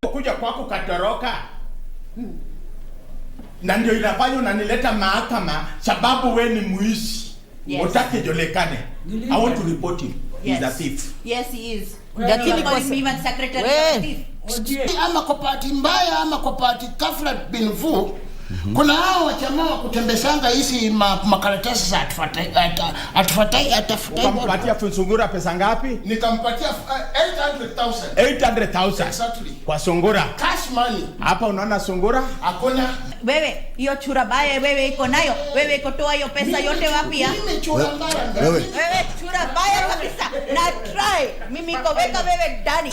Kuja kwako katoroka. Na ndio inafanya unanileta mahakama sababu we ni muizi. Utake jolekane. I want to report him. He's a thief. Yes, he is. Lakini kwa even secretary ama kwa party mbaya ama kwa party kafla bin vu. Kuna hao wajamaa wa kutembesanga hizi makaratasi za atafutai. Ukampatia Sungura pesa ngapi? Nikampatia 800,000. 800,000. Exactly. Kwa Sungura. Cash money. Hapa unaona Sungura? Hakuna. Wewe, hiyo chura baya wewe iko nayo. Wewe kotoa hiyo pesa yote wapi ya? Mimi chura mbaya. Wewe chura baya kabisa. Na try. Mimi iko weka wewe ndani.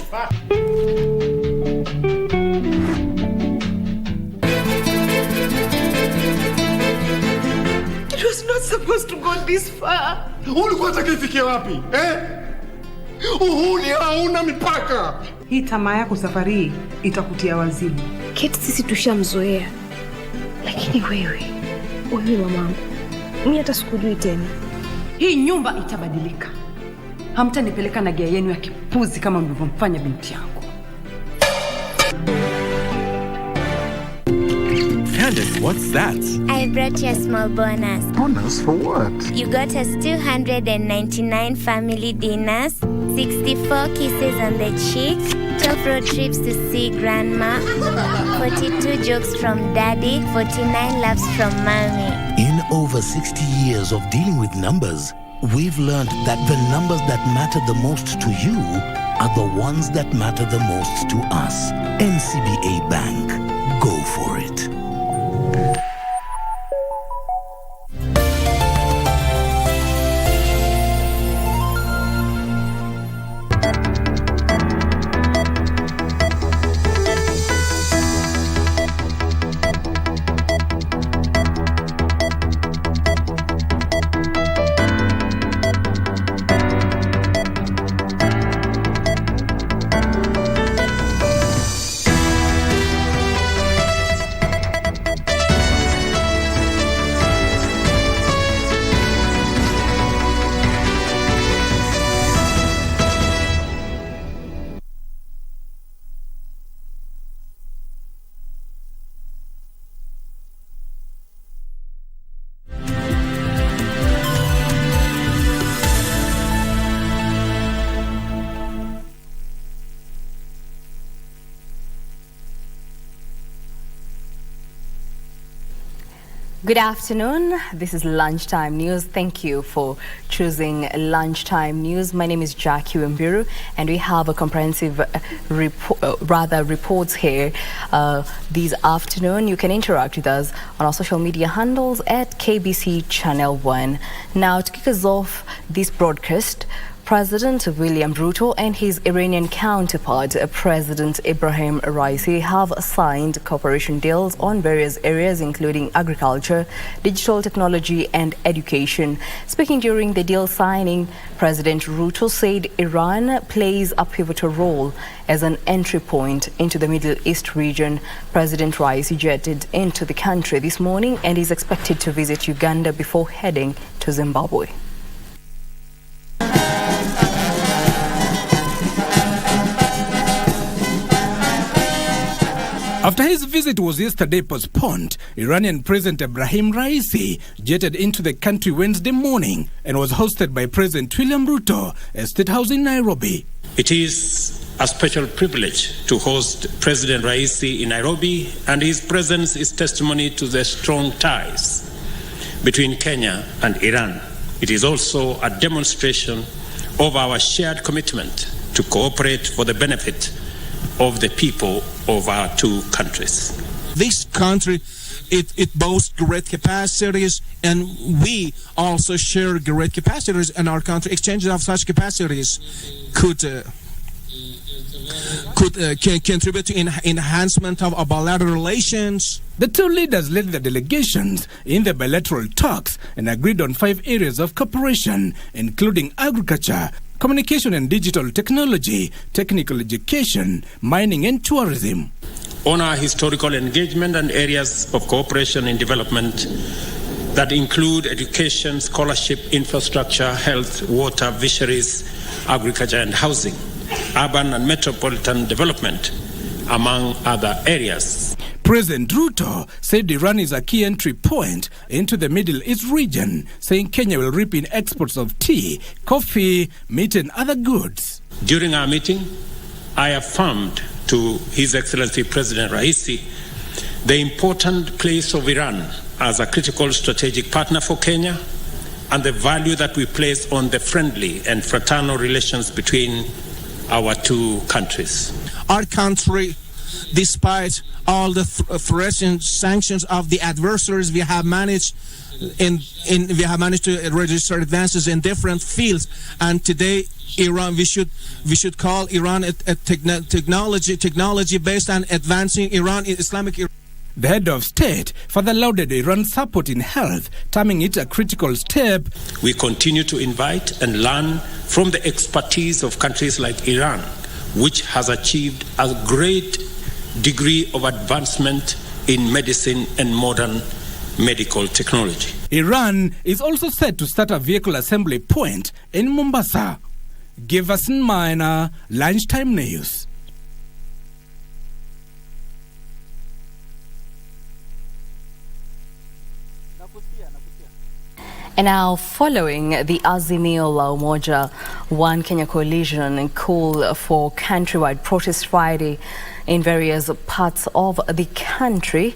It was not supposed to go this far. Ulikuwa unataka ifikie wapi? Uhuni hauna mipaka. Hii tamaa yako safari hii itakutia wazimu. Kate, sisi tushamzoea. Lakini wewe mamangu, mimi hata sikujui tena. Hii nyumba itabadilika. Hamtanipeleka na gia yenu ya kipuzi kama mlivyomfanya binti yangu. Candace, what's that? I brought you a small bonus. Bonus for what? You got us 299 family dinners, 64 kisses on the cheek, 12 road trips to see grandma, 42 jokes from daddy, 49 laughs from mommy. In over 60 years of dealing with numbers, we've learned that the numbers that matter the most to you are the ones that matter the most to us. NCBA Bank. Go for it. Good afternoon. This is Lunchtime News. Thank you for choosing Lunchtime News. My name is Jackie Wimbiru, and we have a comprehensive reports here this afternoon. You can interact with us on our social media handles at KBC Channel 1. Now, to kick us off this broadcast, President William Ruto and his Iranian counterpart, President Ibrahim Raisi, have signed cooperation deals on various areas, including agriculture, digital technology, and education. Speaking during the deal signing, President Ruto said Iran plays a pivotal role as an entry point into the Middle East region. President Raisi jetted into the country this morning and is expected to visit Uganda before heading to Zimbabwe. After his visit was yesterday postponed, Iranian President Ibrahim Raisi jetted into the country Wednesday morning and was hosted by President William Ruto at State House in Nairobi. It is a special privilege to host President Raisi in Nairobi, and his presence is testimony to the strong ties between Kenya and Iran. It is also a demonstration of our shared commitment to cooperate for the benefit of the people of our two countries. This country, it boasts great capacities, and we also share great capacities, and our country exchanges of such capacities could contribute to enhancement of our bilateral relations. The two leaders led the delegations in the bilateral talks and agreed on 5 areas of cooperation, including agriculture, communication and digital technology, technical education, mining and tourism. On our historical engagement and areas of cooperation in development that include education, scholarship, infrastructure, health, water, fisheries, agriculture and housing, urban and metropolitan development, among other areas. President Ruto said Iran is a key entry point into the Middle East region, saying Kenya will reap in exports of tea, coffee, meat and other goods. During our meeting, I affirmed to His Excellency President Raisi the important place of Iran as a critical strategic partner for Kenya and the value that we place on the friendly and fraternal relations between our two countries. Our country, despite all the threats and sanctions of the adversaries, we have managed to register advances in different fields. And today, Iran, we should call Iran a technology based on advancing Islamic Iran. The head of state further lauded Iran's support in health, terming it a critical step. We continue to invite and learn from the expertise of countries like Iran, which has achieved a great degree of advancement in medicine and modern medical technology. Iran is also set to start a vehicle assembly point in Mombasa. Giverson Minor, Lunchtime News. And now, following the Azimio La Umoja One Kenya coalition call for countrywide protest Friday in various parts of the country,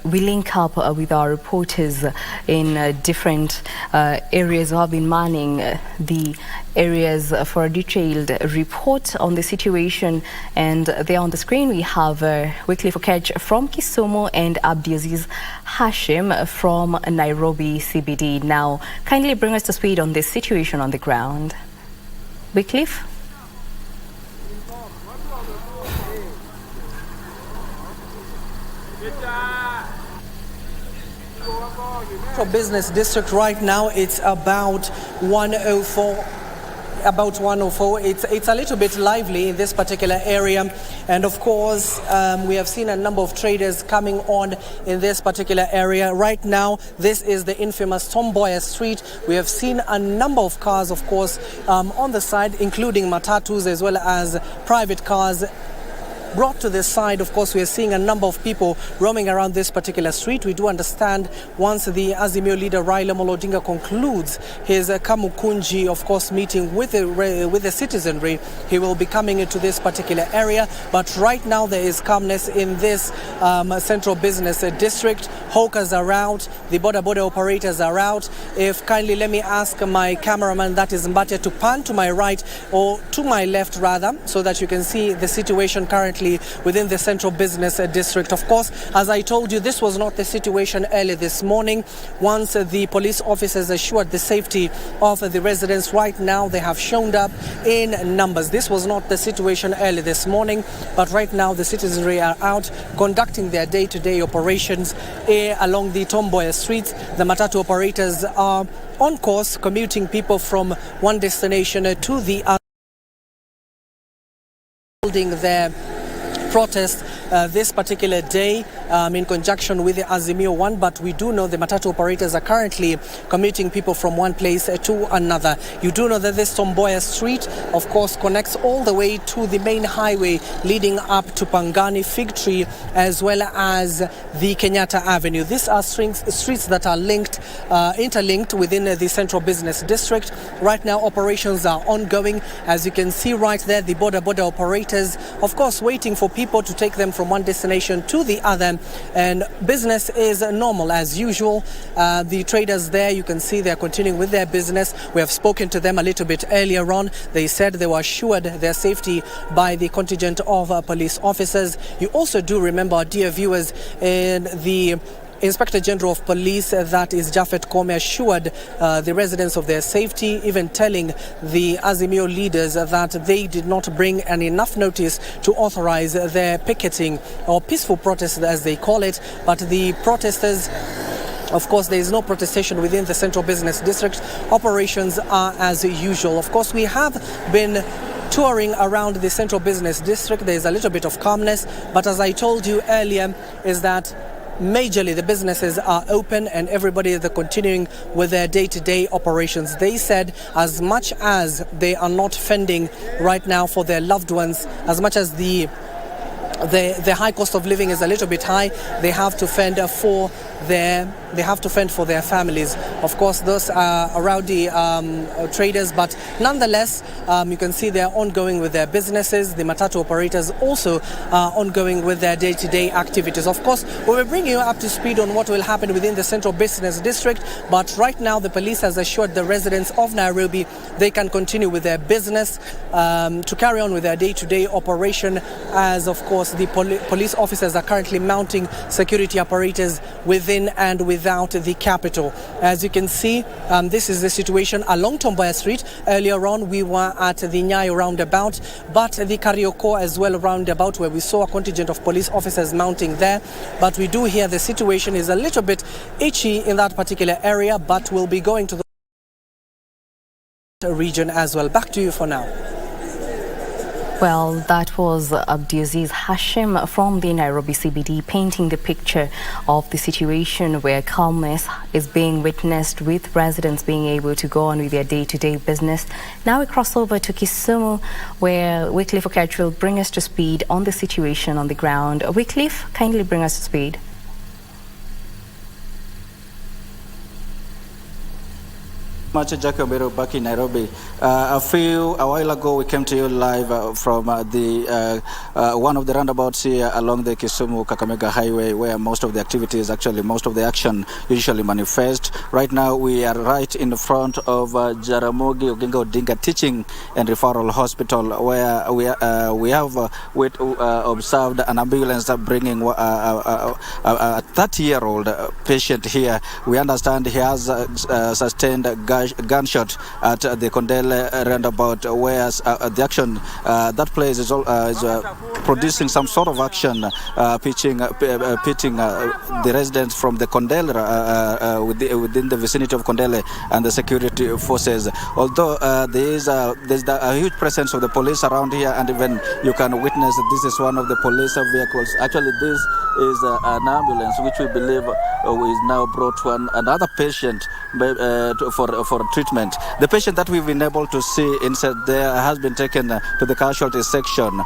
we link up with our reporters in different areas who have been manning the areas for a detailed report on the situation. And there on the screen we have Wycliffe Okech from Kisumu and Abdiaziz Hashim from Nairobi CBD. Now, kindly bring us to speed on this situation on the ground. Wycliffe? Business district right now, it's about 104. It's a little bit lively in this particular area, and of course we have seen a number of traders coming on in this particular area. Right now, this is the infamous Tomboya Street. We have seen a number of cars, of course, on the side, including matatus as well as private cars brought to this side. Of course, we are seeing a number of people roaming around this particular street. We do understand once the Azimio leader Raila Amolo Odinga concludes his Kamukunji, of course, meeting with the citizenry, he will be coming into this particular area. But right now there is calmness in this central business district. Hawkers are out, the border operators are out. If kindly let me ask my cameraman, that is Mbatia, to pan to my right or to my left rather, so that you can see the situation currently within the central business district. Of course, as I told you, this was not the situation early this morning. Once the police officers assured the safety of the residents, right now they have shown up in numbers. This was not the situation early this morning, but right now the citizenry are out conducting their day-to-day operations along the Tomboya streets. The matatu operators are on course, commuting people from one destination to the other, holding their protest this particular day in conjunction with the Azimio One, but we do know the matatu operators are currently commuting people from one place to another. You do know that this Tomboya Street, of course, connects all the way to the main highway leading up to Pangani, Fig Tree, as well as the Kenyatta Avenue. These are streets that are interlinked within the central business district. Right now, operations are ongoing. As you can see right there, the border operators, of course, waiting for people to take them from one destination to the other, and business is normal as usual. The traders there, you can see they're continuing with their business. We have spoken to them a little bit earlier on. They said they were assured their safety by the contingent of police officers. You also do remember, dear viewers, in the Inspector General of Police, that is Japhet Koome, assured the residents of their safety, even telling the Azimio leaders that they did not bring enough notice to authorize their picketing or peaceful protest as they call it. But the protesters, of course, there is no protestation within the central business district. Operations are as usual. Of course, we have been touring around the central business district. There is a little bit of calmness, but as I told you earlier, is that majorly the businesses are open and everybody is continuing with their day-to-day operations. They said as much as they are not fending right now for their loved ones, as much as the the high cost of living is a little bit high. They have to fend for their families. Of course, those are rowdy traders, but nonetheless, you can see they're ongoing with their businesses. The matatu operators also are ongoing with their day-to-day activities. Of course, we will bring you up to speed on what will happen within the Central Business District, but right now the police has assured the residents of Nairobi they can continue with their business to carry on with their day-to-day operation, as of course the police officers are currently mounting security apparatus within and without the capital. As you can see, this is the situation along Tombaya Street. Earlier on we were at the Nyayo roundabout, but the Karioko as well roundabout, where we saw a contingent of police officers mounting there. But we do hear the situation is a little bit itchy in that particular area, but we'll be going to the region as well. Back to you for now. Well, that was Abdiaziz Hashim from the Nairobi CBD, painting the picture of the situation where calmness is being witnessed, with residents being able to go on with their day-to-day business. Now we cross over to Kisumu, where Wycliffe Okech will bring us to speed on the situation on the ground. Wycliffe, kindly bring us to speed. Much Jackie Obero back in Nairobi. A while ago we came to you live from the one of the roundabouts here along the Kisumu-Kakamega Highway, where most of the activities, actually most of the action usually manifest. Right now we are right in front of Jaramogi Oginga Odinga Teaching and Referral Hospital, where we have observed an ambulance bringing a 30-year-old patient here. We understand he has sustained gunshot at the Kondele roundabout, where the action that place is producing some sort of action, pitting the residents from the Kondele within the vicinity of Kondele and the security forces. Although there's a huge presence of the police around here, and even you can witness that this is one of the police vehicles. Actually, this is an ambulance which we believe is now brought to another patient for treatment. The patient that we've been able to see inside there has been taken to the casualty section.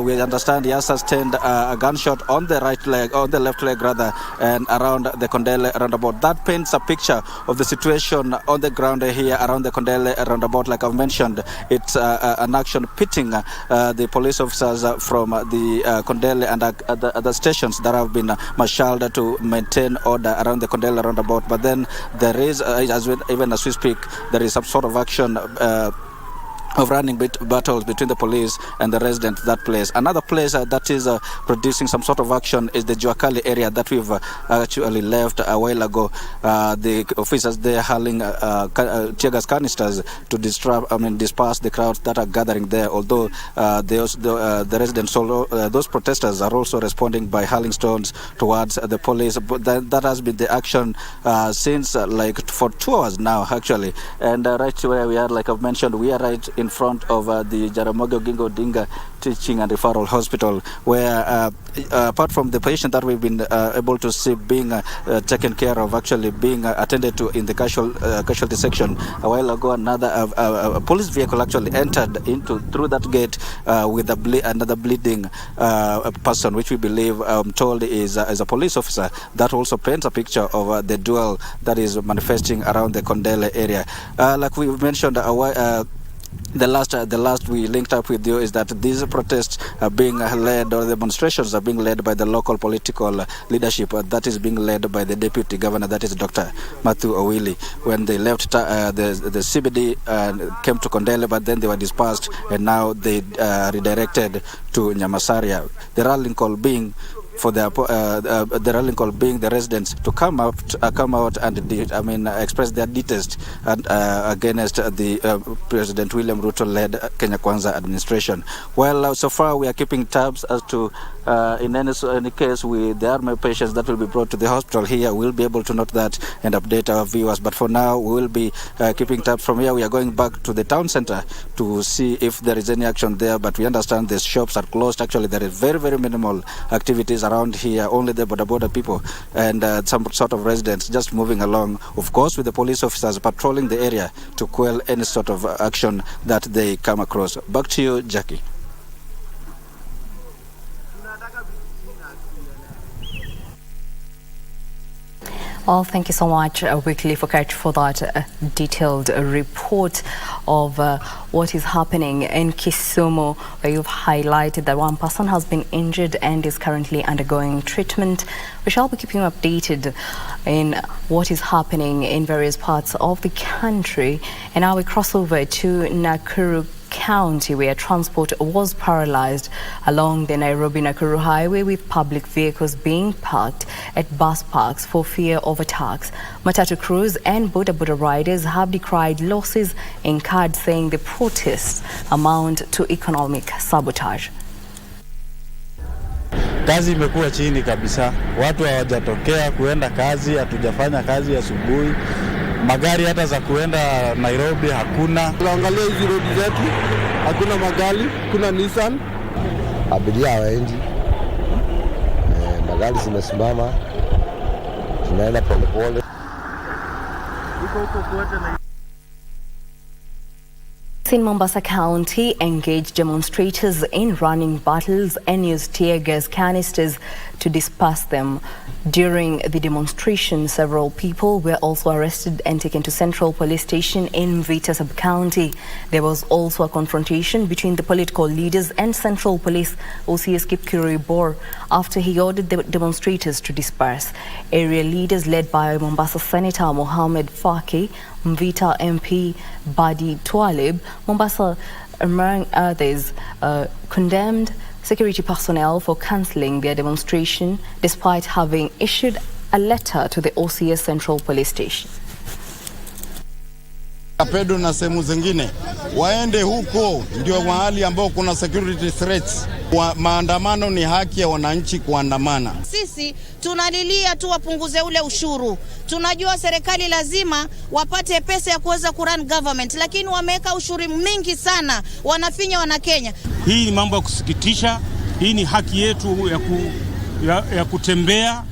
We understand he has sustained a gunshot on the right leg, on the left leg rather, and around the Kondele roundabout. That paints a picture of the situation on the ground here around the Kondele roundabout. Like I've mentioned, it's an action pitting the police officers from the Kondele and other stations that have been marshaled to maintain order around the Kondele roundabout. But then there is, even as we speak, there is some sort of action of running battles between the police and the residents of that place. Another place that is producing some sort of action is the Juakali area that we've actually left a while ago. The officers there hurling tear gas canisters to disperse the crowds that are gathering there. Although the residents, those protesters are also responding by hurling stones towards the police. But that has been the action since like for 2 hours now, actually. And right where we are, like I've mentioned, we are right in front of the Jaramogi Oginga Odinga Teaching and Referral Hospital, where apart from the patient that we've been able to see being taken care of, actually being attended to in the casualty section, a while ago a police vehicle actually entered through that gate with another bleeding person, which we believe told is a police officer. That also paints a picture of the duel that is manifesting around the Kondele area. Like we mentioned the last we linked up with you is that these protests are being led, or demonstrations are being led by the local political leadership that is being led by the deputy governor, that is Dr. Matthew Owili. When they left the CBD came to Kondele, but then they were dispersed and now they redirected to Nyamasaria. The rallying call being the residents to come out and express their detest against the President William Ruto-led Kenya Kwanza administration. Well, so far we are keeping tabs as to in any case there are patients that will be brought to the hospital here. We'll be able to note that and update our viewers. But for now, we will be keeping tabs. From here, we are going back to the town center to see if there is any action there. But we understand the shops are closed. Actually, there is very, very minimal activities around here. Only the border people and some sort of residents just moving along, of course, with the police officers patrolling the area to quell any sort of action that they come across. Back to you, Jackie. Well, thank you so much, Weekly Focus, for that detailed report of what is happening in Kisumu, where you've highlighted that one person has been injured and is currently undergoing treatment. We shall be keeping you updated in what is happening in various parts of the country. And now we cross over to Nakuru County, where transport was paralyzed along the Nairobi-Nakuru highway, with public vehicles being parked at bus parks for fear of attacks. Matatu crews and boda riders have decried losses incurred, saying the protests amount to economic sabotage. Kazi imekuwa chini kabisa. Watu hawajatokea kuenda kazi, hatujafanya kazi asubuhi. Magari hata za kuenda Nairobi hakuna. Tunaangalia hizi road zetu, hakuna magari, kuna Nissan. Abiria hawaendi. Magari zimesimama. Tunaenda polepole. In Mombasa County, engaged demonstrators in running battles and used tear gas canisters to disperse them. During the demonstration, several people were also arrested and taken to Central Police Station in Mvita Sub-County. There was also a confrontation between the political leaders and Central Police OCS Kipkirui Bor after he ordered the demonstrators to disperse. Area leaders led by Mombasa Senator Mohamed Faki, Mvita MP Badi Twalib, Mombasa, among others, condemned security personnel for cancelling their demonstration despite having issued a letter to the OCS Central Police Station. Kapedo na sehemu zingine waende huko, ndio mahali ambao kuna security threats. Maandamano ni haki ya wananchi kuandamana. Sisi tunalilia tu wapunguze ule ushuru. Tunajua serikali lazima wapate pesa ya kuweza kurun government, lakini wameweka ushuru mingi sana, wanafinya wana Kenya. Hii ni mambo ya kusikitisha. Hii ni haki yetu ya kutembea,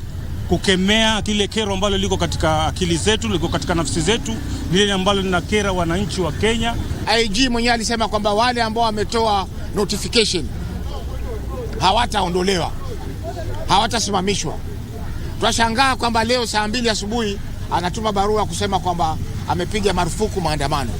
kukemea kile kero ambalo liko katika akili zetu, liko katika nafsi zetu, lile ambalo linakera wananchi wa Kenya. IG mwenyewe alisema kwamba wale ambao wametoa notification hawataondolewa, hawatasimamishwa. Tunashangaa kwamba leo saa 2 asubuhi anatuma barua kusema kwamba amepiga marufuku maandamano.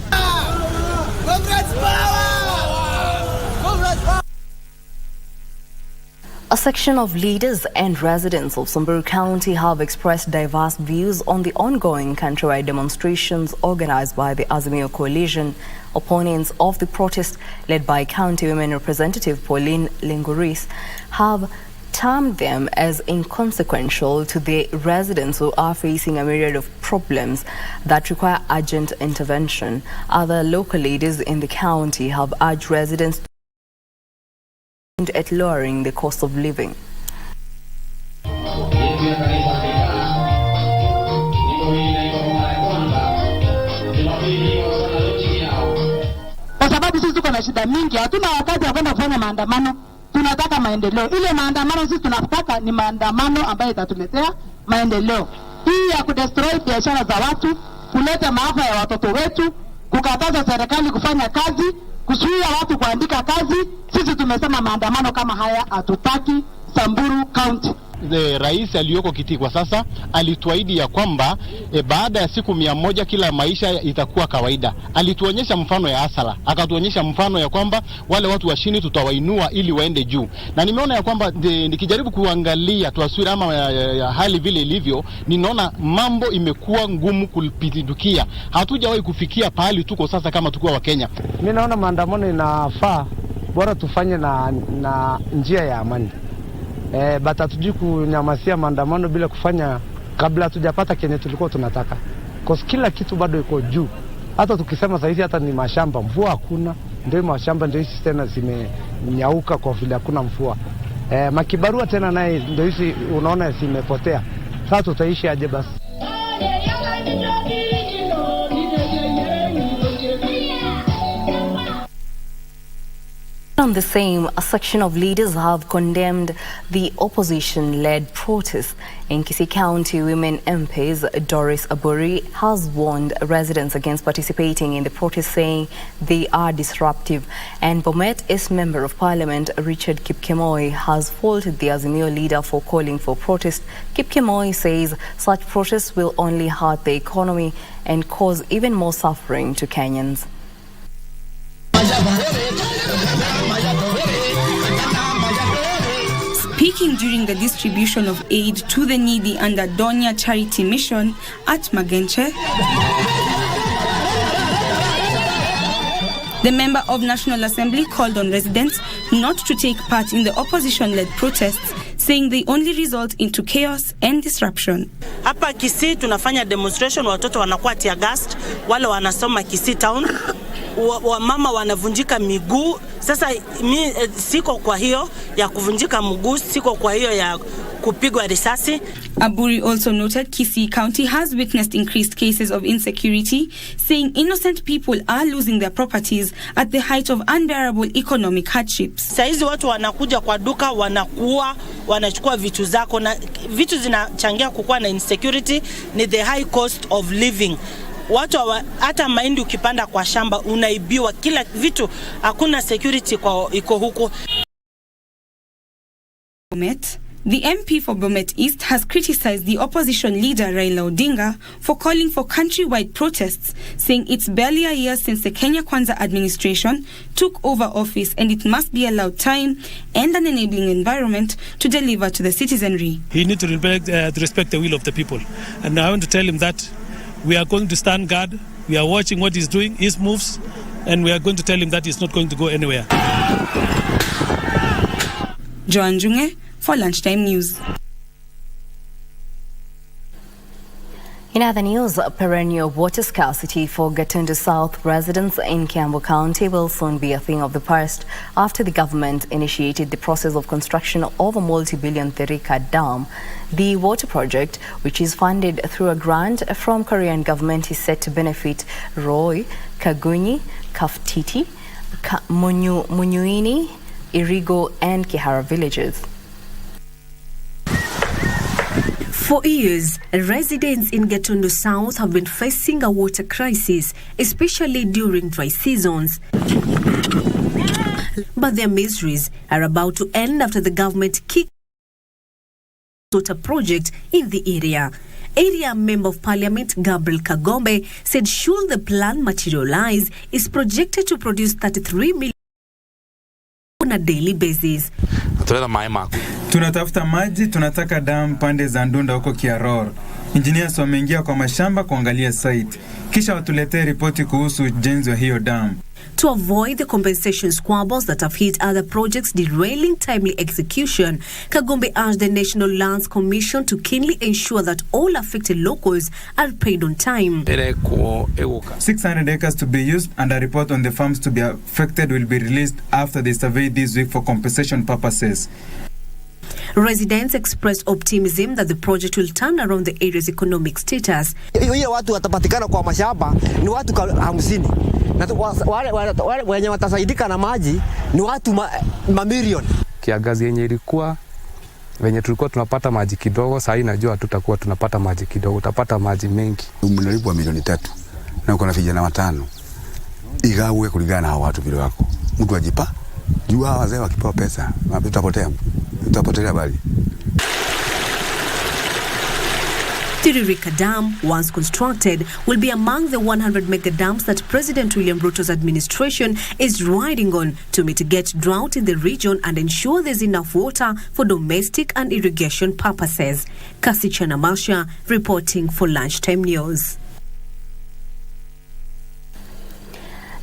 A section of leaders and residents of Samburu County have expressed diverse views on the ongoing countrywide demonstrations organized by the Azimio Coalition. Opponents of the protest, led by County Women Representative Pauline Linguris, have termed them as inconsequential to the residents who are facing a myriad of problems that require urgent intervention. Other local leaders in the county have urged residents at lowering the cost of living. Kwa sababu sisi tuko na shida mingi, hatuna wakati wa kwenda kufanya maandamano. Tunataka maendeleo. Ile maandamano sisi tunataka ni maandamano ambayo itatuletea maendeleo. Hii ya kudestroy biashara za watu, kuleta maafa ya watoto wetu, kukataza serikali kufanya kazi, kuzuia watu kuandika kazi. Sisi tumesema maandamano kama haya hatutaki Samburu County. Rais aliyoko kiti kwa sasa alituahidi ya kwamba baada ya siku 100 kila maisha itakuwa kawaida. Alituonyesha mfano ya Asala, akatuonyesha mfano ya kwamba wale watu wa chini tutawainua ili waende juu. Na nimeona ya kwamba nikijaribu kuangalia taswira ama ya hali vile ilivyo, ninaona mambo imekuwa ngumu kupindukia. Hatujawahi kufikia pahali tuko sasa kama tukua wa Kenya. Mimi naona maandamano inafaa bora tufanye na njia ya amani. But hatujui kunyamasia maandamano bila kufanya kabla hatujapata kenye tulikuwa tunataka. Kwa kila kitu bado iko juu. Hata tukisema sasa hivi hata ni mashamba, mvua hakuna. Ndio mashamba ndio hizi tena zimenyauka kwa vile hakuna mvua. Makibarua tena naye ndio hizi unaona zimepotea. Sasa tutaishi aje basi? On the same, a section of leaders have condemned the opposition-led protests. In KBC County, women MPs Doris Aburi has warned residents against participating in the protests, saying they are disruptive. And Bomet's Member of Parliament Richard Kipkemoi has faulted the Azimio leader for calling for protest. Kipkemoi says such protests will only hurt the economy and cause even more suffering to Kenyans. Speaking during the distribution of aid to the needy under Donya Charity Mission at Magenche, the member of National Assembly called on residents not to take part in the opposition-led protests, saying they only result into chaos and disruption. Hapa Kisii tunafanya demonstration, watoto wanakuwa tear gassed, wale wanasoma Kisii town, wamama wanavunjika miguu. Sasa mi siko kwa hiyo ya kuvunjika mguu, siko kwa hiyo ya kupigwa risasi. Aburi also noted Kisii County has witnessed increased cases of insecurity, saying innocent people are losing their properties at the height of unbearable economic hardships. Saizi watu wanakuja kwa duka, wanakuwa, wanachukua vitu zako, na vitu zinachangia kukuwa na insecurity ni the high cost of living. Watu hata mahindi ukipanda kwa shamba unaibiwa, kila vitu, hakuna security kwa iko huko. The MP for Bomet East has criticized the opposition leader Raila Odinga for calling for countrywide protests, saying it's barely a year since the Kenya Kwanza administration took over office and it must be allowed time and an enabling environment to deliver to the citizenry. He needs to respect the will of the people. And I want to tell him that we are going to stand guard. We are watching what he's doing, his moves, and we are going to tell him that he's not going to go anywhere. Joan Junge for Lunchtime News. In other news, perennial water scarcity for Gatundu South residents in Kiambu County will soon be a thing of the past after the government initiated the process of construction of a multi-billion Therika Dam. The water project, which is funded through a grant from Korean government, is set to benefit Roy, Kagunyi, Kaftiti, Munyuini, Irigo and Kihara villages. For years, residents in Gatundu South have been facing a water crisis, especially during dry seasons. But their miseries are about to end after the government kicked water project in the area. Area Member of Parliament Gabriel Kagombe said should the plan materialize, is projected to produce 33 million on a daily basis. Tunatafuta maji, tunataka damu pande za Ndunda huko Kiaror. Engineers wameingia kwa mashamba kuangalia site. Kisha watuletee ripoti kuhusu ujenzi wa hiyo damu. To avoid the compensation squabbles that have hit other projects derailing timely execution, Kagombe urged the National Lands Commission to keenly ensure that all affected locals are paid on time. 600 acres to be used and a report on the farms to be affected will be released after the survey this week for compensation purposes. Residents expressed optimism that the project will turn around the area's economic status. Ile watu watapatikana kwa mashamba ni watu 50. Na wale wenye watasaidika na maji ni watu mamilioni. Kiangazi yenye ilikuwa wenye tulikuwa tunapata maji kidogo, sasa najua tutakuwa tunapata maji kidogo, utapata maji mengi. Mnalipwa milioni 3 na uko na vijana 5. Igawe kulingana na watu vile wako. Mtu ajipa juu hawa wazee wakipewa pesa, tutapotea bali. Therika Dam, once constructed, will be among the 100 mega dams that President William Ruto's administration is riding on to mitigate drought in the region and ensure there's enough water for domestic and irrigation purposes. Kasichana Masha reporting for Lunchtime News.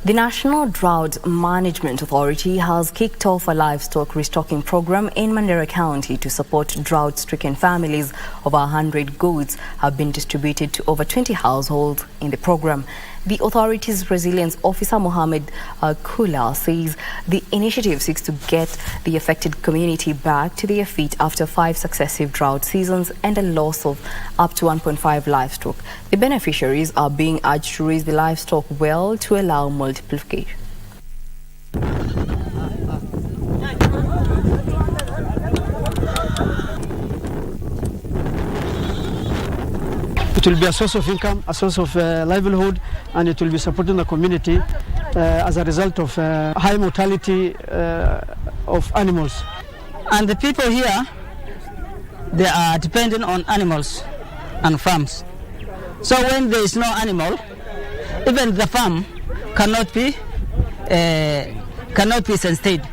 The National Drought Management Authority has kicked off a livestock restocking program in Mandera County to support drought-stricken families. Over 100 goats have been distributed to over 20 households in the program. The authority's resilience officer, Mohammed Kula, says the initiative seeks to get the affected community back to their feet after 5 successive drought seasons and a loss of up to 1.5 livestock. The beneficiaries are being urged to raise the livestock well to allow multiplication. It will be a source of income, a source of livelihood, and it will be supporting the community as a result of high mortality of animals. And the people here, they are dependent on animals and farms. So when there is no animal, even the farm cannot be sustained.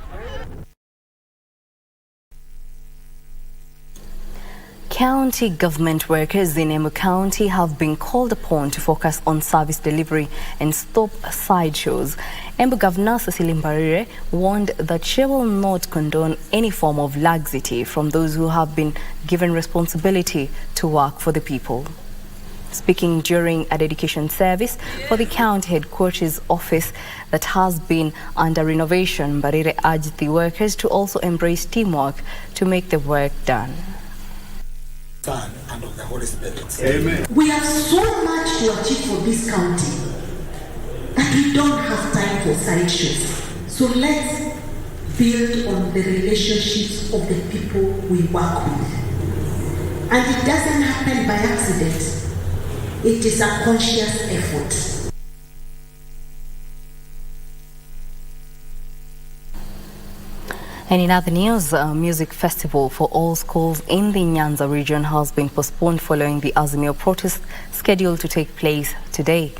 County government workers in Embu County have been called upon to focus on service delivery and stop sideshows. Embu Governor Cecily Mbarire warned that she will not condone any form of laxity from those who have been given responsibility to work for the people. Speaking during a dedication service for the county headquarters office that has been under renovation, Mbarire urged the workers to also embrace teamwork to make the work done. Son and of the Holy Spirit. Amen. We have so much to achieve for this county that we don't have time for sideshows. So let's build on the relationships of the people we work with. And it doesn't happen by accident. It is a conscious effort. And in other news, a music festival for all schools in the Nyanza region has been postponed following the Azimio protest scheduled to take place today.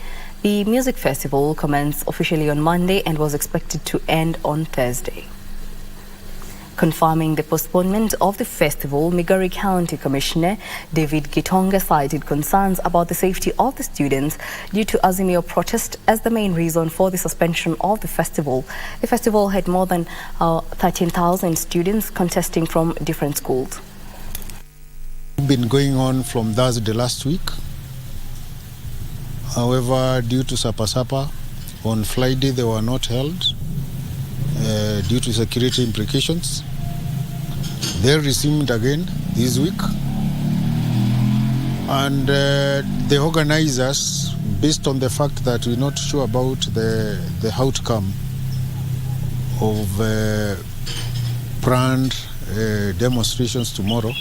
The music festival will commence officially on Monday and was expected to end on Thursday. Confirming the postponement of the festival, Migori County Commissioner David Gitonga cited concerns about the safety of the students due to Azimio protest as the main reason for the suspension of the festival. The festival had more than 13,000 students contesting from different schools. It's been going on from Thursday last week. However, due to Sapa on Friday they were not held. Due to security implications. They resumed again this week. And the organizers, based on the fact that we're not sure about the outcome of planned demonstrations tomorrow,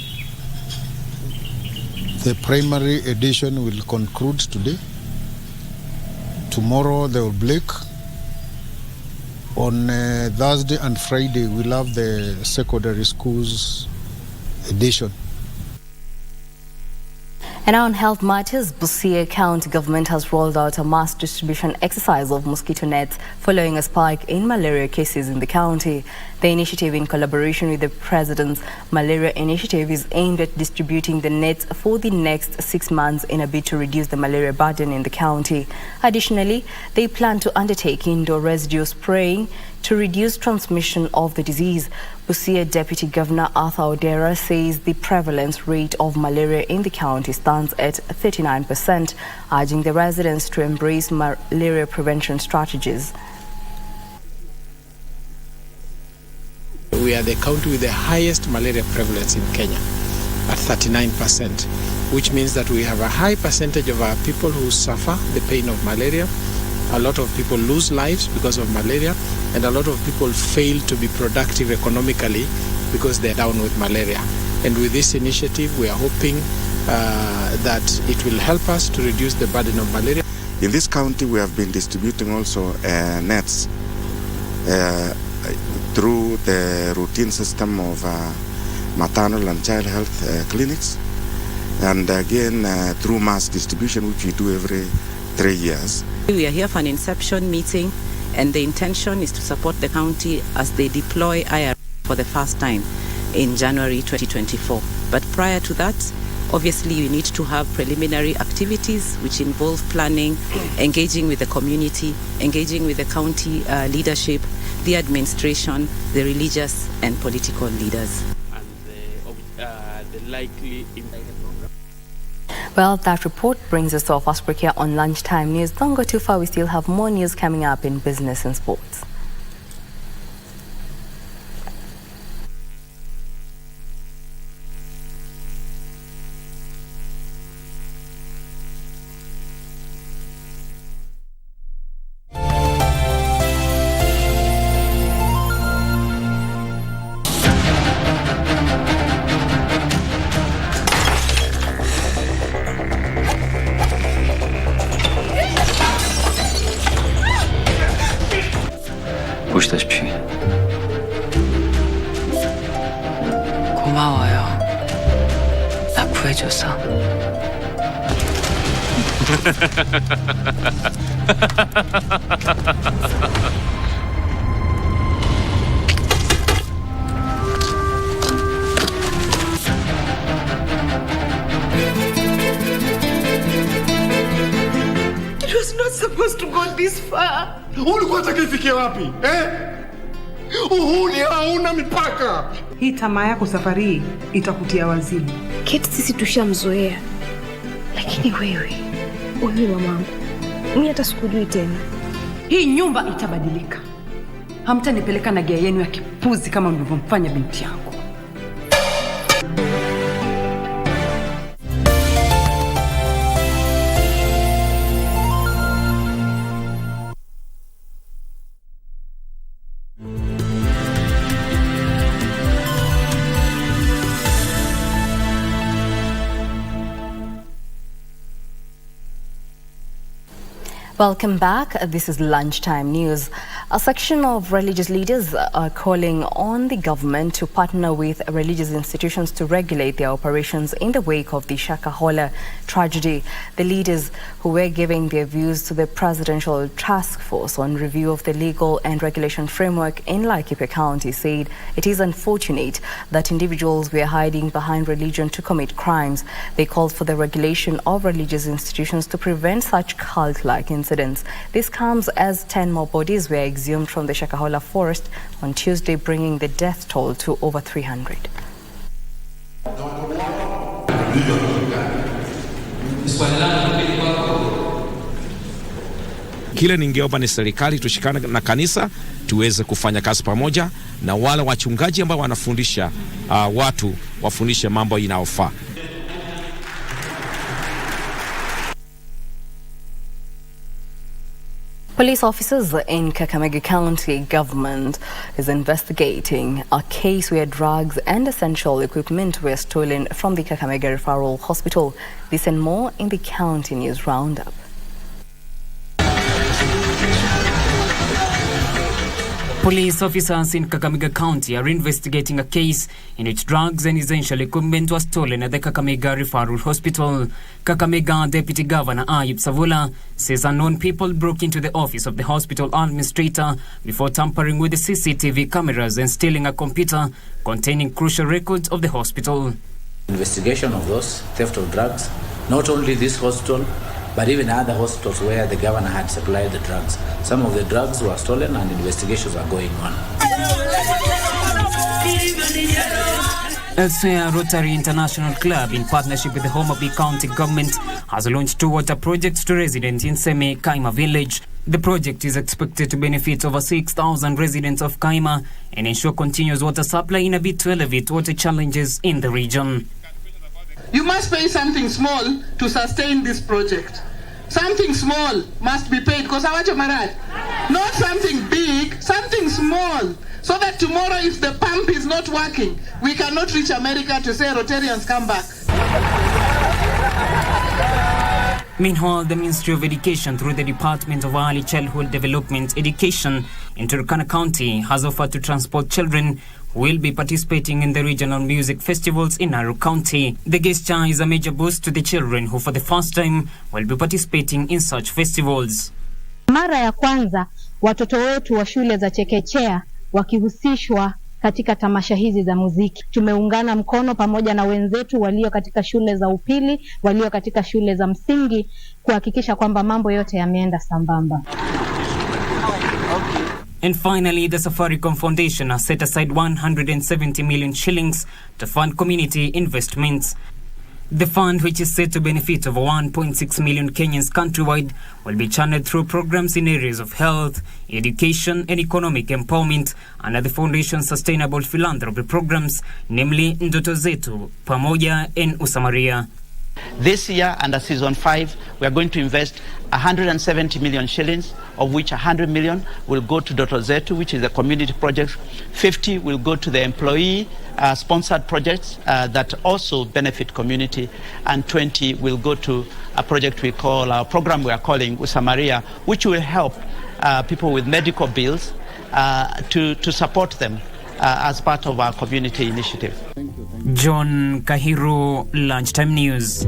the primary edition will conclude today. Tomorrow they will break. On Thursday and Friday, we'll have the secondary schools edition. And on health matters, Busia County government has rolled out a mass distribution exercise of mosquito nets following a spike in malaria cases in the county. The initiative, in collaboration with the President's Malaria Initiative, is aimed at distributing the nets for the next 6 months in a bid to reduce the malaria burden in the county. Additionally, they plan to undertake indoor residue spraying to reduce transmission of the disease. Busia Deputy Governor Arthur Odera says the prevalence rate of malaria in the county stands at 39%, urging the residents to embrace malaria prevention strategies. We are the county with the highest malaria prevalence in Kenya at 39%, which means that we have a high percentage of our people who suffer the pain of malaria. A lot of people lose lives because of malaria, and a lot of people fail to be productive economically because they're down with malaria. And with this initiative, we are hoping that it will help us to reduce the burden of malaria. In this county, we have been distributing also nets through the routine system of maternal and child health clinics, and again through mass distribution, which we do every 3 years. We are here for an inception meeting, and the intention is to support the county as they deploy IR for the first time in January 2024. But prior to that, obviously we need to have preliminary activities which involve planning, engaging with the community, engaging with the county leadership, the administration, the religious and political leaders. And the likely impact. Well, that report brings us to our first break here on Lunchtime News. Don't go too far, we still have more news coming up in business and sports. 고마워요. 나 구해줘서. It was not supposed to go this far. Ulikuwa unataka ifikie wapi? Uhuni hauna mipaka. Hii tamaa yako safari hii itakutia wazimu. Kate sisi tushamzoea. Lakini wewe mamangu, mimi hata sikujui tena. Hii nyumba itabadilika. Hamtanipeleka na gia yenu ya kipuzi kama mlivyomfanya binti yangu. Welcome back. This is Lunchtime News. A section of religious leaders are calling on the government to partner with religious institutions to regulate their operations in the wake of the Shakahola tragedy. The leaders, who were giving their views to the Presidential Task Force on review of the legal and regulation framework in Laikipia County, said it is unfortunate that individuals were hiding behind religion to commit crimes. They called for the regulation of religious institutions to prevent such cult-like incidents. This comes as 10 more bodies were exhumed from the Shakahola forest on Tuesday, bringing the death toll to over 300. Kile ningeomba ni serikali tushikane na kanisa tuweze kufanya kazi pamoja, na wale wachungaji ambao wanafundisha watu wafundishe mambo inayofaa. Police officers in Kakamega County government is investigating a case where drugs and essential equipment were stolen from the Kakamega Referral Hospital. This and more in the County News Roundup. Police officers in Kakamega County are investigating a case in which drugs and essential equipment was stolen at the Kakamega Referral Hospital. Kakamega Deputy Governor Ayub Savula says unknown people broke into the office of the hospital administrator before tampering with the CCTV cameras and stealing a computer containing crucial records of the hospital. Investigation of those theft of drugs, not only this hospital, but even other hospitals where the governor had supplied the drugs. Some of the drugs were stolen and investigations are going on. Elsewhere, Rotary International Club, in partnership with the Homa Bay County government, has launched two water projects to residents in Seme Kaima village. The project is expected to benefit over 6,000 residents of Kaima and ensure continuous water supply in a bid to elevate water challenges in the region. You must pay something small to sustain this project. Something small must be paid because not something big, something small. So that tomorrow if the pump is not working, we cannot reach America to say Rotarians come back. Meanwhile, the Ministry of Education, through the Department of Early Childhood Development Education in Turkana County, has offered to transport children who will be participating in the regional music festivals in Narok County. The gesture is a major boost to the children who for the first time will be participating in such festivals. Mara ya kwanza watoto wetu wa shule za chekechea wakihusishwa katika tamasha hizi za muziki. Tumeungana mkono pamoja na wenzetu walio katika shule za upili, walio katika shule za msingi kuhakikisha kwamba mambo yote yameenda sambamba. And finally, the Safaricom Foundation has set aside 170 million shillings to fund community investments. The fund, which is set to benefit over 1.6 million Kenyans countrywide, will be channeled through programs in areas of health, education and economic empowerment under the Foundation's sustainable philanthropy programs, namely Ndoto Zetu, Pamoja and Usamaria. This year, under Season 5, we are going to invest 170 million shillings, of which 100 million will go to Ndoto Zetu, which is a community project. 50 will go to the employee sponsored projects that also benefit community, and 20 will go to a project we call, our program we are calling Usamaria, which will help people with medical bills to support them as part of our community initiative. John Kahiru, Lunchtime News.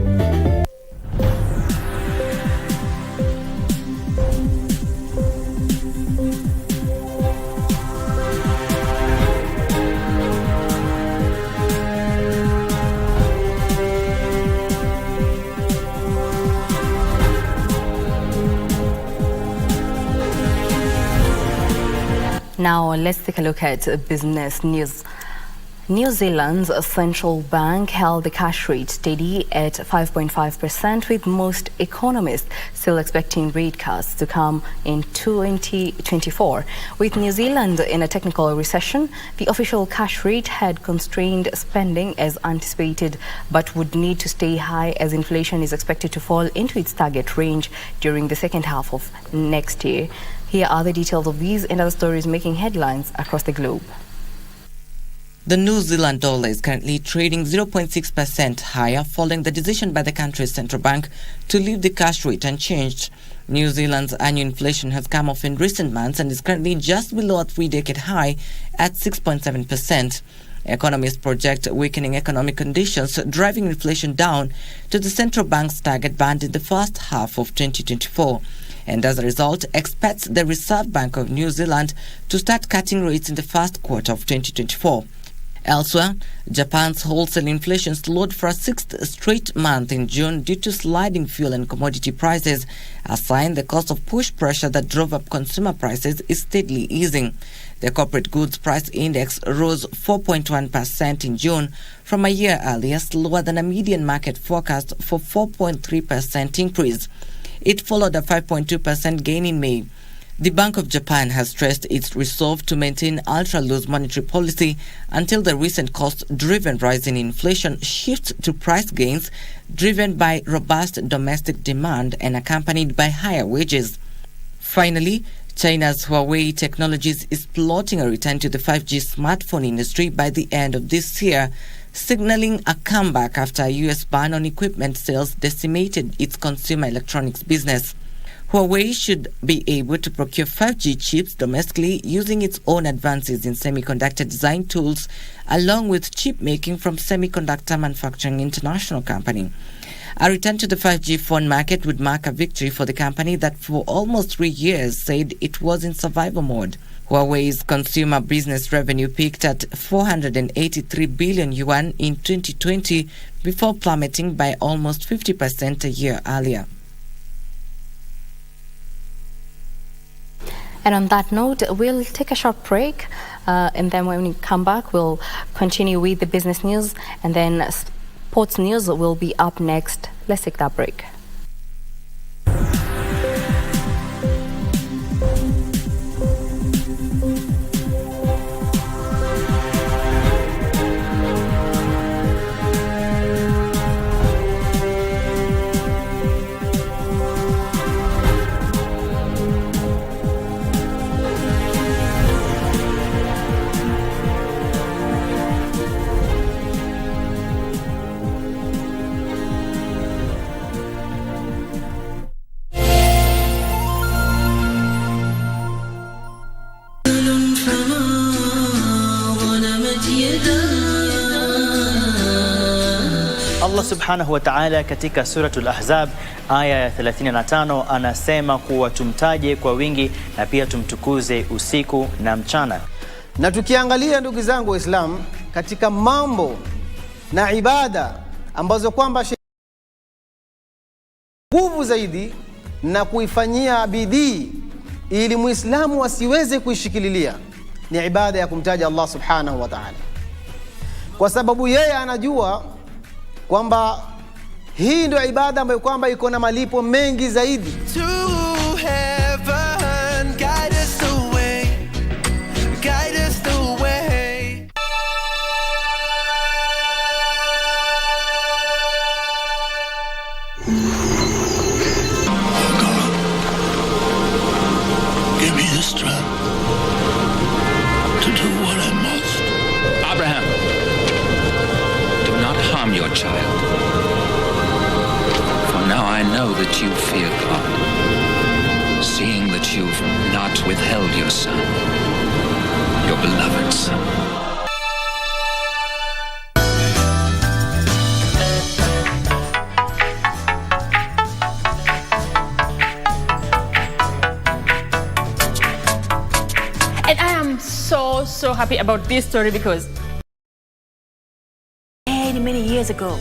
Now let's take a look at business news. New Zealand's central bank held the cash rate steady at 5.5%, with most economists still expecting rate cuts to come in 2024. With New Zealand in a technical recession, the official cash rate had constrained spending as anticipated, but would need to stay high as inflation is expected to fall into its target range during the second half of next year. Here are the details of these and other stories making headlines across the globe. The New Zealand dollar is currently trading 0.6% higher following the decision by the country's central bank to leave the cash rate unchanged. New Zealand's annual inflation has come off in recent months and is currently just below a three-decade high at 6.7%. Economists project weakening economic conditions driving inflation down to the central bank's target band in the first half of 2024. And as a result, expects the Reserve Bank of New Zealand to start cutting rates in the first quarter of 2024. Elsewhere, Japan's wholesale inflation slowed for a sixth straight month in June due to sliding fuel and commodity prices, a sign the cost of push pressure that drove up consumer prices is steadily easing. The corporate goods price index rose 4.1% in June from a year earlier, slower than a median market forecast for 4.3% increase. It followed a 5.2% gain in May. The Bank of Japan has stressed its resolve to maintain ultra-loose monetary policy until the recent cost-driven rise in inflation shifts to price gains driven by robust domestic demand and accompanied by higher wages. Finally, China's Huawei Technologies is plotting a return to the 5G smartphone industry by the end of this year, signaling a comeback after a U.S. ban on equipment sales decimated its consumer electronics business. Huawei should be able to procure 5G chips domestically using its own advances in semiconductor design tools, along with chip making from Semiconductor Manufacturing International Company. A return to the 5G phone market would mark a victory for the company that for almost 3 years said it was in survival mode. Huawei's consumer business revenue peaked at 483 billion yuan in 2020 before plummeting by almost 50% a year earlier. And on that note, we'll take a short break, and then when we come back, we'll continue with the business news, and then sports news will be up next. Let's take that break. Allah subhanahu wa ta'ala katika suratul Ahzab aya ya 35 anasema kuwa tumtaje kwa wingi na pia tumtukuze usiku na mchana. Na tukiangalia ndugu zangu Waislamu katika mambo na ibada ambazo kwamba nguvu zaidi na kuifanyia bidii ili Muislamu asiweze kuishikililia ni ibada ya kumtaja Allah subhanahu wa ta'ala, kwa sababu yeye anajua kwamba hii ndio ibada ambayo kwamba iko na malipo mengi zaidi. Give me the strength to do what I must. Abraham, do not harm your child. For now I know that you fear God, seeing that you've not withheld your son, your beloved son. And I am so happy about this story because many years ago,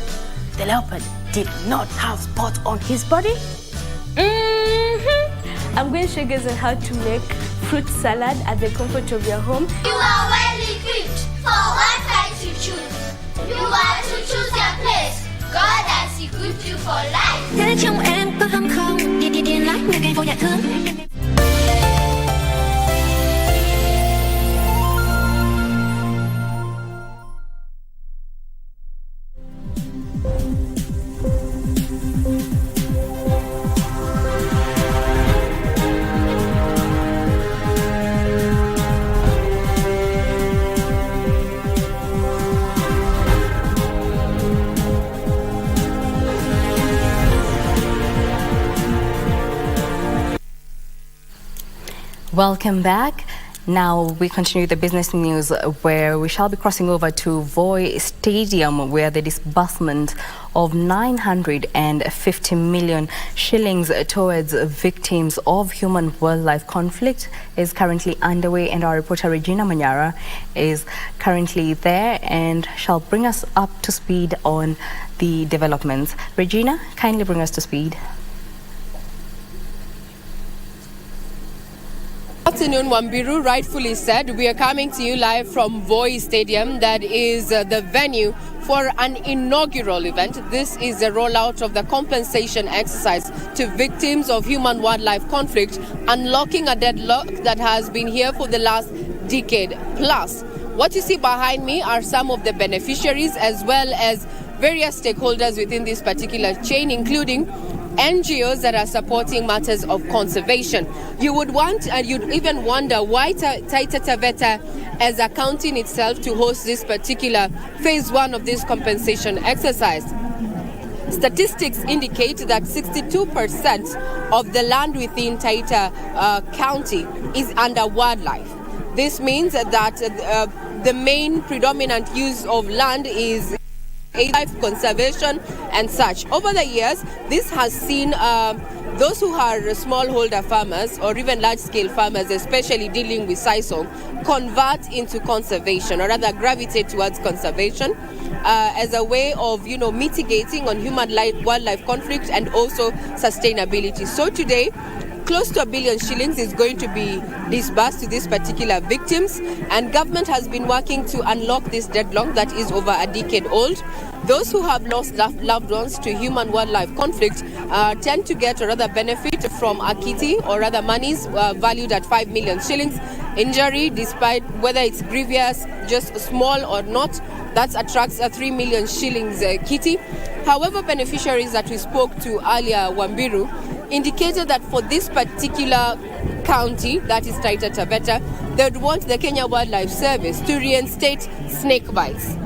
the leopard did not have spots on his body. I'm going to show you guys on how to make fruit salad at the comfort of your home. You are well equipped for what side to choose. You are to choose your place. God has equipped you for life. Thế trong em có hâm không? Đi lái người gây vô nhà thương. Welcome back. Now we continue the business news where we shall be crossing over to Voi Stadium where the disbursement of 950 million shillings towards victims of human-wildlife conflict is currently underway, and our reporter Regina Manyara is currently there and shall bring us up to speed on the developments. Regina, kindly bring us to speed. Afternoon, Wambiru. Rightfully said, we are coming to you live from Voi Stadium, that is the venue for an inaugural event. This is the rollout of the compensation exercise to victims of human-wildlife conflict, unlocking a deadlock that has been here for the last decade plus. What you see behind me are some of the beneficiaries as well as various stakeholders within this particular chain, including NGOs that are supporting matters of conservation. You would want, and you'd even wonder why Taita Taveta as a county in itself to host this particular phase one of this compensation exercise. Statistics indicate that 62% of the land within Taita County is under wildlife. This means that the main predominant use of land is wildlife conservation and such. Over the years, this has seen those who are smallholder farmers or even large-scale farmers, especially dealing with sisal, convert into conservation, or rather gravitate towards conservation as a way of, mitigating on human-wildlife conflict and also sustainability. So today, close to 1 billion shillings is going to be disbursed to these particular victims, and government has been working to unlock this deadlock that is over a decade old. Those who have lost loved ones to human-wildlife conflict tend to get a rather benefit from Akiti, or rather monies valued at 5 million shillings. Injury, despite whether it's grievous, just small or not, that attracts a 3 million shillings kitty. However, beneficiaries that we spoke to earlier, Wambiru, indicated that for this particular county, that is Taita Taveta, they would want the Kenya Wildlife Service to reinstate snake bites.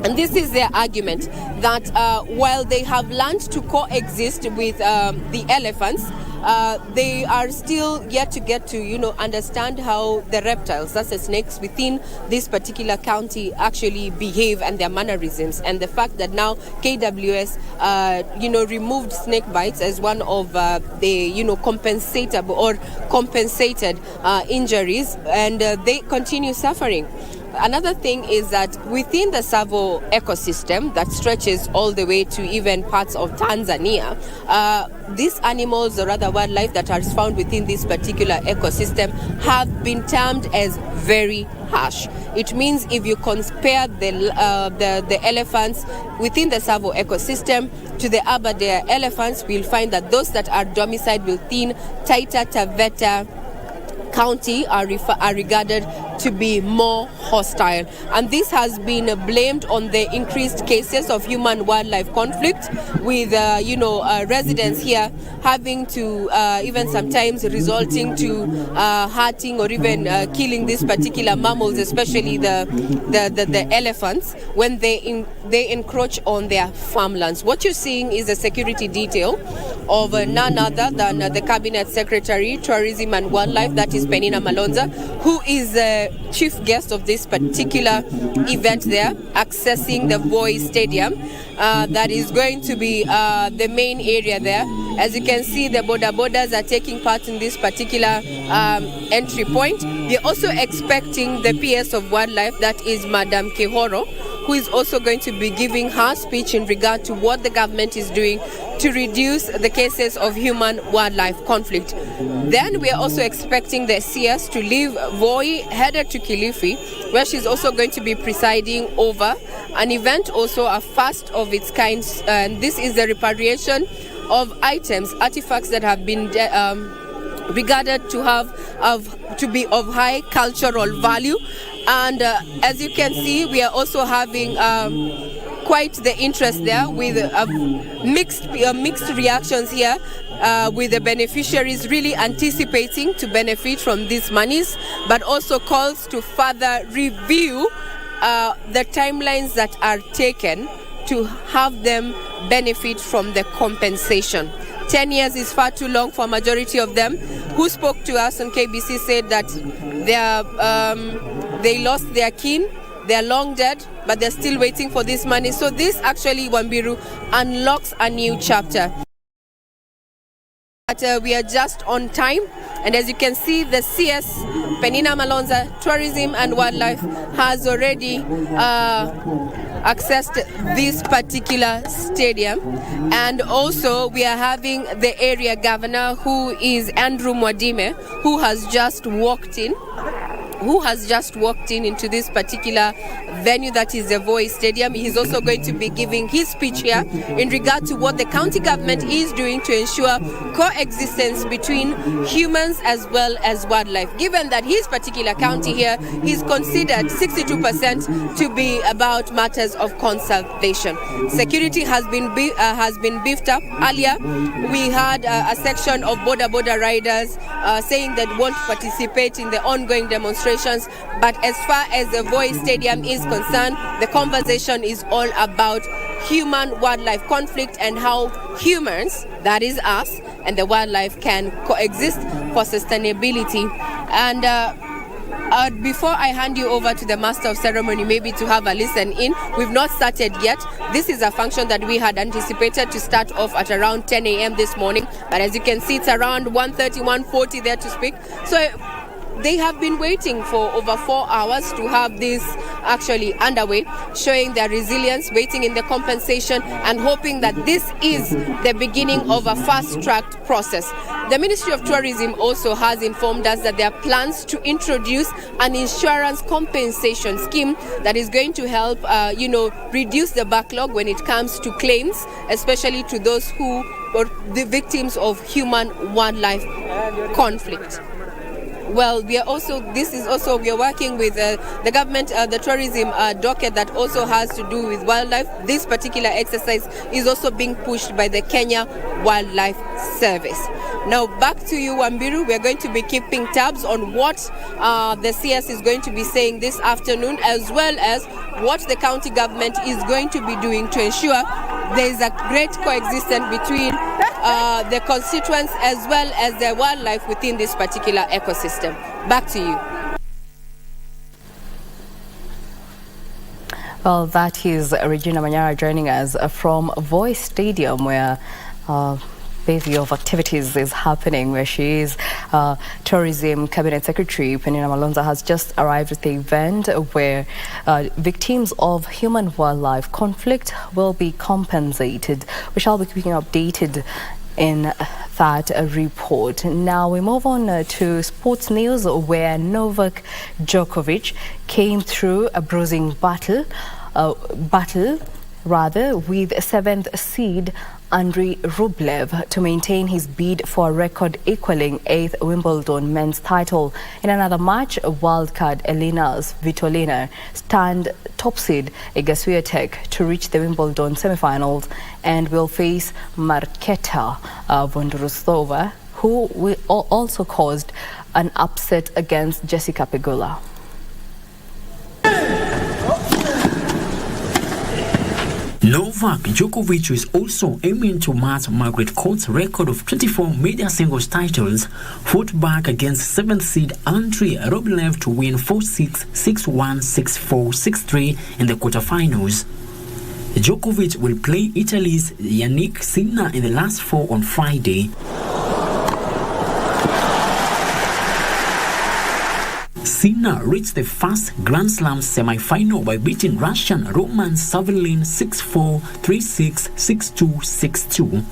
And this is their argument, that while they have learned to coexist with the elephants, they are still yet to get to, understand how the reptiles, that's the snakes within this particular county, actually behave and their mannerisms. And the fact that now KWS, removed snake bites as one of the, compensatable or compensated injuries, and they continue suffering. Another thing is that within the Tsavo ecosystem that stretches all the way to even parts of Tanzania, these animals, or rather wildlife that are found within this particular ecosystem, have been termed as very harsh. It means if you compare the elephants within the Tsavo ecosystem to the Aberdare elephants, we'll find that those that are domiciled within Taita Taveta County are regarded to be more hostile, and this has been blamed on the increased cases of human-wildlife conflict, with residents here having to even sometimes resulting to hurting or even killing these particular mammals, especially the elephants, when they encroach on their farmlands. What you're seeing is a security detail of none other than the Cabinet Secretary, Tourism and Wildlife, that is Penina Malonza, who is the chief guest of this particular event there, accessing the Voi Stadium. That is going to be the main area there. As you can see, the borders are taking part in this particular entry point. We're also expecting the PS of Wildlife, that is Madam Kehoro, who is also going to be giving her speech in regard to what the government is doing to reduce the cases of human-wildlife conflict. Then we are also expecting the CS to leave Voi, headed to Kilifi, where she's also going to be presiding over an event, also a first of its kind. And this is the repatriation of artifacts that have been regarded to be of high cultural value. And as you can see, we are also having quite the interest there, with mixed reactions here, with the beneficiaries really anticipating to benefit from these monies, but also calls to further review the timelines that are taken to have them benefit from the compensation. 10 years is far too long for a majority of them. Who spoke to us on KBC said that they lost their kin, they're long dead, but they're still waiting for this money. So this actually, Wambiru, unlocks a new chapter. But we are just on time, and as you can see, the CS, Penina Malonza, Tourism and Wildlife, has already accessed this particular stadium. And also we are having the area governor, who is Andrew Mwadime, who has just walked in into this particular venue, that is the Voi Stadium. He's also going to be giving his speech here in regard to what the county government is doing to ensure coexistence between humans as well as wildlife. Given that his particular county here is considered 62% to be about matters of conservation. Security has been beefed up. Earlier, we had a section of border riders saying that won't participate in the ongoing demonstration. But as far as the Voi Stadium is concerned, the conversation is all about human-wildlife conflict and how humans, that is us, and the wildlife can coexist for sustainability. And before I hand you over to the Master of Ceremony, maybe to have a listen in, we've not started yet. This is a function that we had anticipated to start off at around 10 a.m. this morning. But as you can see, it's around 1:30, 1:40 there to speak. So they have been waiting for over 4 hours to have this actually underway, showing their resilience, waiting in the compensation, and hoping that this is the beginning of a fast-tracked process. The Ministry of Tourism also has informed us that there are plans to introduce an insurance compensation scheme that is going to help, reduce the backlog when it comes to claims, especially to those who are the victims of human-wildlife conflict. Well, we are working with the government, the tourism docket that also has to do with wildlife. This particular exercise is also being pushed by the Kenya Wildlife Service. Now back to you, Wambiru. We are going to be keeping tabs on what the CS is going to be saying this afternoon, as well as what the county government is going to be doing to ensure there is a great coexistence between the constituents as well as the wildlife within this particular ecosystem. Back to you. Well, that is Regina Manyara joining us from Voi Stadium, where bevy of activities is happening, where she is. Tourism Cabinet Secretary Penina Malonza has just arrived at the event where victims of human-wildlife conflict will be compensated. We shall be keeping updated in that report. Now we move on to sports news, where Novak Djokovic came through a bruising battle with seventh seed Andrei Rublev to maintain his bid for a record-equaling 8th Wimbledon men's title. In another match, wildcard Elina Svitolina stand top seed Iga Swiatek to reach the Wimbledon semi-finals and will face Marketa Vondrousova, who also caused an upset against Jessica Pegula. Novak Djokovic is also aiming to match Margaret Court's record of 24 major singles titles, fought back against 7th seed Andrei Rublev to win 4-6, 6-1, 6-4, 6-3 in the quarterfinals. Djokovic will play Italy's Yannick Sinner in the last four on Friday. Sinner reached the first Grand Slam semi-final by beating Russian Roman Savelin 6-4, 3-6, 6-2, 6-2.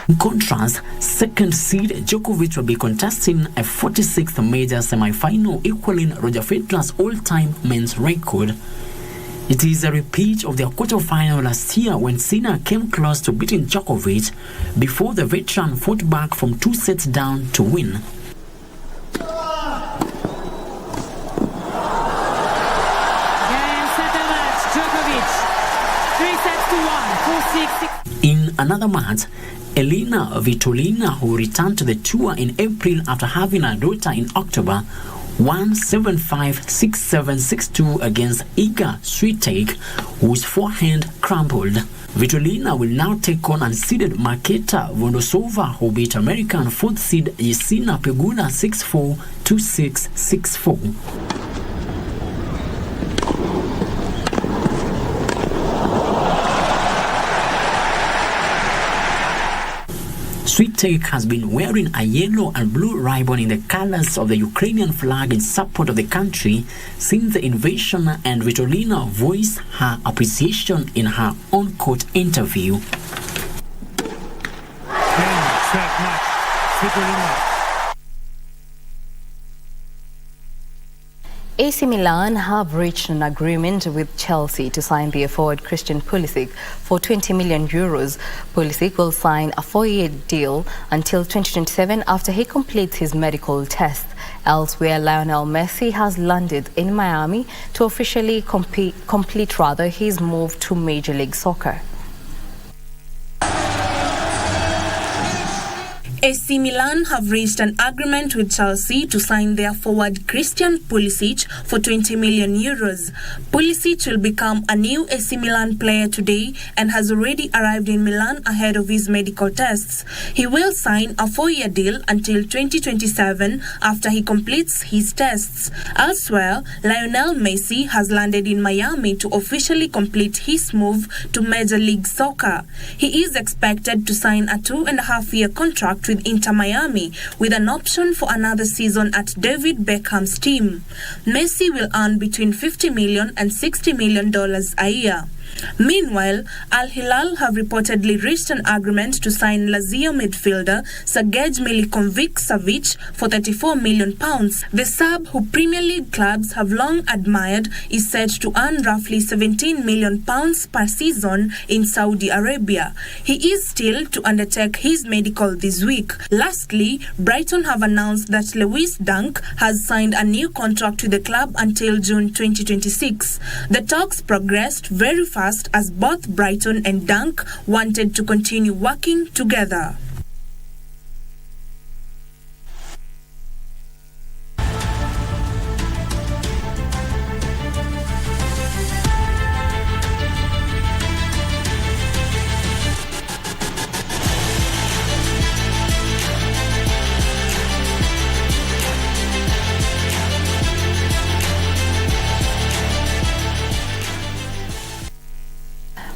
In contrast, second seed Djokovic will be contesting a 46th major semi-final, equaling Roger Federer's all-time men's record. It is a repeat of their quarterfinal last year when Sinner came close to beating Djokovic before the veteran fought back from 2 sets down to win. In another match, Elena Svitolina, who returned to the tour in April after having a daughter in October, won 7-5, 6-7, 6-2 against Iga Swiatek, whose forehand crumbled. Svitolina will now take on unseeded Marketa Vondrousova, who beat American 4th seed Yesina Pegula 6-4, 2-6, 6-4. Swiatek has been wearing a yellow and blue ribbon in the colors of the Ukrainian flag in support of the country since the invasion, and Svitolina voiced her appreciation in her on-court interview. AC Milan have reached an agreement with Chelsea to sign their forward Christian Pulisic for €20 million. Pulisic will sign a 4-year deal until 2027 after he completes his medical test. Elsewhere, Lionel Messi has landed in Miami to officially complete his move to Major League Soccer. AC Milan have reached an agreement with Chelsea to sign their forward Christian Pulisic for €20 million. Pulisic will become a new AC Milan player today and has already arrived in Milan ahead of his medical tests. He will sign a 4-year deal until 2027 after he completes his tests. Elsewhere, Lionel Messi has landed in Miami to officially complete his move to Major League Soccer. He is expected to sign a 2.5-year contract with Inter Miami, with an option for another season at David Beckham's team. Messi will earn between $50 million and $60 million a year. Meanwhile, Al Hilal have reportedly reached an agreement to sign Lazio midfielder Sergej Milinkovic-Savic for £34 million. The Serb, who Premier League clubs have long admired, is set to earn roughly £17 million per season in Saudi Arabia. He is still to undertake his medical this week. Lastly, Brighton have announced that Lewis Dunk has signed a new contract with the club until June 2026. The talks progressed very fast as both Brighton and Dunk wanted to continue working together.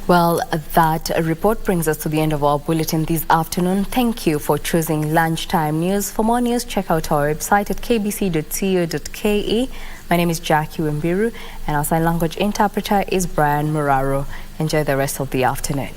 Well, that report brings us to the end of our bulletin this afternoon. Thank you for choosing Lunchtime News. For more news, check out our website at kbc.co.ke. My name is Jackie Wimbiru, and our sign language interpreter is Brian Muraro. Enjoy the rest of the afternoon.